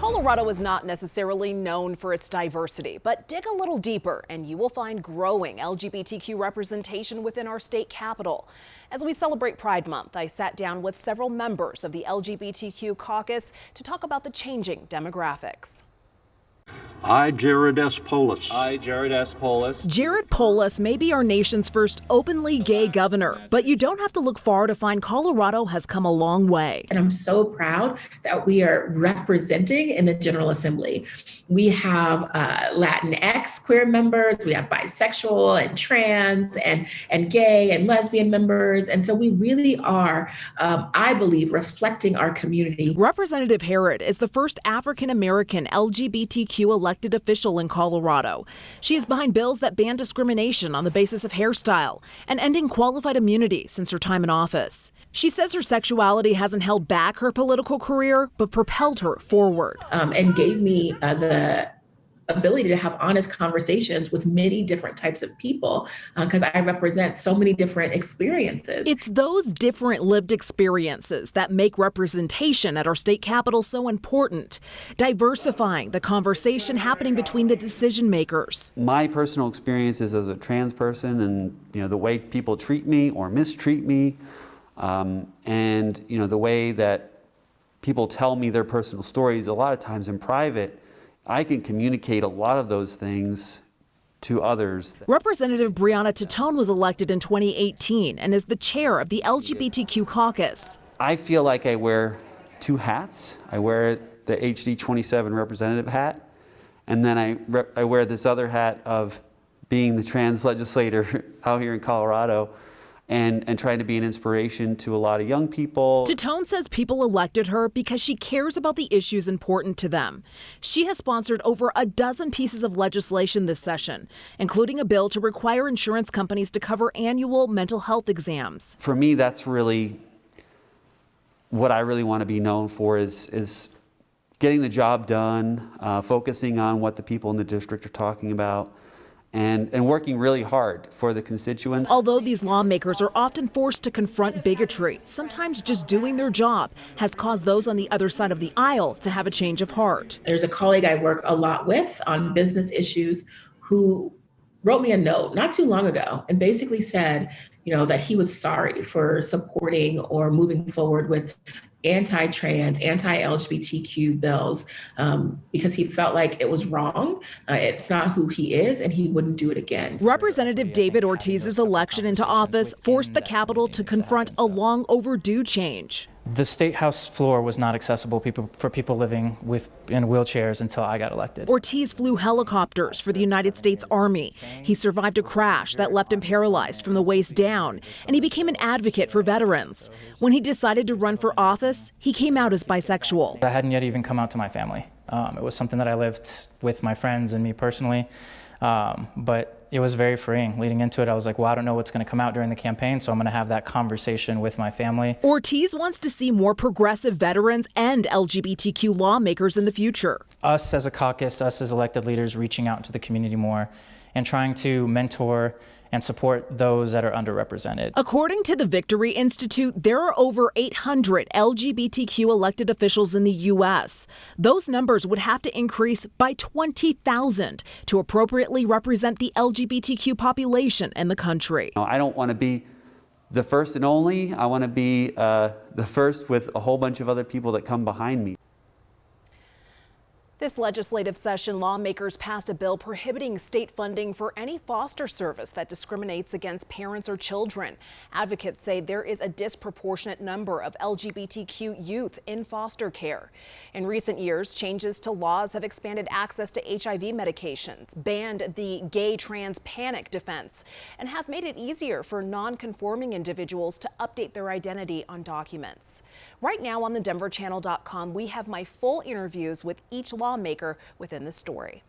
Colorado is not necessarily known for its diversity, but dig a little deeper and you will find growing LGBTQ representation within our state capital. As we celebrate Pride Month, I sat down with several members of the LGBTQ caucus to talk about the changing demographics. I, Jared S. Polis. I, Jared S. Polis. Jared Polis may be our nation's first openly gay governor, but you don't have to look far to find Colorado has come a long way. And I'm so proud that we are representing in the General Assembly. We have Latinx queer members, we have bisexual and trans and gay and lesbian members. And so we really are, I believe, reflecting our community. Representative Herod is the first African-American LGBTQ elected official in Colorado. She is behind bills that ban discrimination on the basis of hairstyle and ending qualified immunity since her time in office. She says her sexuality hasn't held back her political career, but propelled her forward. And gave me the ability to have honest conversations with many different types of people because I represent so many different experiences. It's those different lived experiences that make representation at our state capitol so important, diversifying the conversation happening between the decision makers. My personal experiences as a trans person and the way people treat me or mistreat me and the way that people tell me their personal stories a lot of times in private, I can communicate a lot of those things to others. Representative BRIANNA TITONE was elected in 2018 and is the chair of the LGBTQ caucus. I feel like I wear two hats. I wear the HD 27 representative hat, and then I wear this other hat of being the trans legislator out here in Colorado. And trying to be an inspiration to a lot of young people. TITONE says people elected her because she cares about the issues important to them. She has sponsored over a dozen pieces of legislation this session, including a bill to require insurance companies to cover annual mental health exams. For me, that's really what I really want to be known for is getting the job done, focusing on what the people in the district are talking about, and working really hard for the constituents. Although these lawmakers are often forced to confront bigotry, sometimes just doing their job has caused those on the other side of the aisle to have a change of heart. There's a colleague I work a lot with on business issues who wrote me a note not too long ago and basically said, that he was sorry for supporting or moving forward with anti-trans, anti-LGBTQ bills because he felt like it was wrong. It's not who he is, and he wouldn't do it again. Representative David Ortiz's election into office forced the Capitol to confront a long overdue change. The State House floor was not accessible for people living in wheelchairs until I got elected. Ortiz flew helicopters for the United States Army. He survived a crash that left him paralyzed from the waist down, and he became an advocate for veterans. When he decided to run for office, he came out as bisexual. I hadn't yet even come out to my family. It was something that I lived with my friends and me personally, but it was very freeing. Leading into it, I was like, well, I don't know what's going to come out during the campaign, so I'm going to have that conversation with my family. Ortiz wants to see more progressive veterans and LGBTQ lawmakers in the future. Us as a caucus, us as elected leaders, reaching out to the community more and trying to mentor and support those that are underrepresented. According to the Victory Institute, there are over 800 LGBTQ elected officials in the U.S. Those numbers would have to increase by 20,000 to appropriately represent the LGBTQ population in the country. I don't want to be the first and only. I want to be the first with a whole bunch of other people that come behind me. This legislative session, lawmakers passed a bill prohibiting state funding for any foster service that discriminates against parents or children. Advocates say there is a disproportionate number of LGBTQ youth in foster care. In recent years, changes to laws have expanded access to HIV medications, banned the gay trans panic defense, and have made it easier for non-conforming individuals to update their identity on documents. Right now on the DenverChannel.com, we have my full interviews with each lawmaker within the story.